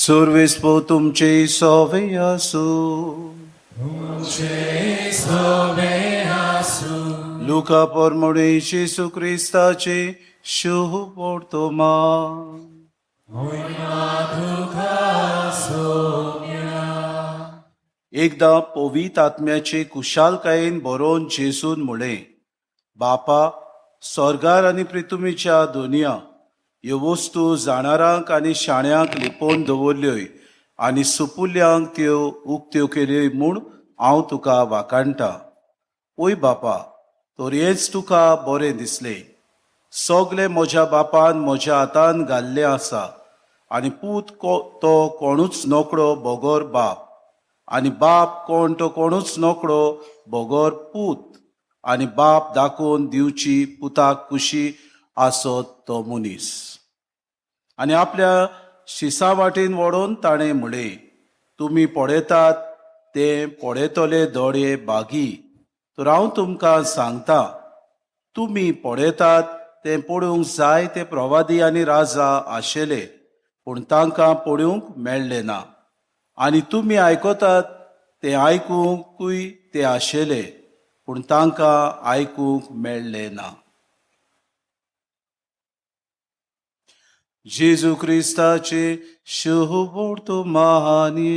सर्वेस्पो तुमचे सोवे आसू. लुका पोरमोडे येशू क्रिस्ताचे शुभ पोर्तोमा. एकदा पवित्र आत्म्याचे कुशालकायेन बरोवन जेसून म्हळे, बापा, स्वर्गार आनी पृथ्वीच्या दोनिया ह्यो वस्तू जाणारांक आनी शाण्यांक लिपोवन दवरल्योय आनी सुपुल्यांक त्यो उक्त्यो केल्योय म्हूण हांव तुका वाखाणटा. ओय बापा, तोरयेच तुका बरें दिसलें. सगलें म्हज्या बापान म्हज्या हातान घाल्लें आसा आनी पूत तो कोणूच नोकळो बोगोर बाप, आनी बाप कोण तो कोणूच नोकळो बोगोर पूत, आनी बाप दाखोवन दिवची पुताक खुशी आसत तो मनीस. आनी आपल्या शिसा वाटेन वडोवन ताणें म्हळें, तुमी पळयतात ते पळयतले दोळे बागी, तर हांव तुमकां सांगता, तुमी पळयतात ते पळोवंक जाय ते प्रवादी आनी राजा आशिल्ले, पूण तांकां पळोवंक मेळ्ळे ना. आनी तुमी आयकतात ते आयकूंकूय ते आशिल्ले, पूण तांकां आयकूंक मेळ्ळे ना. जेजू क्रिस्ताचे शुभ पोर्तोमानी.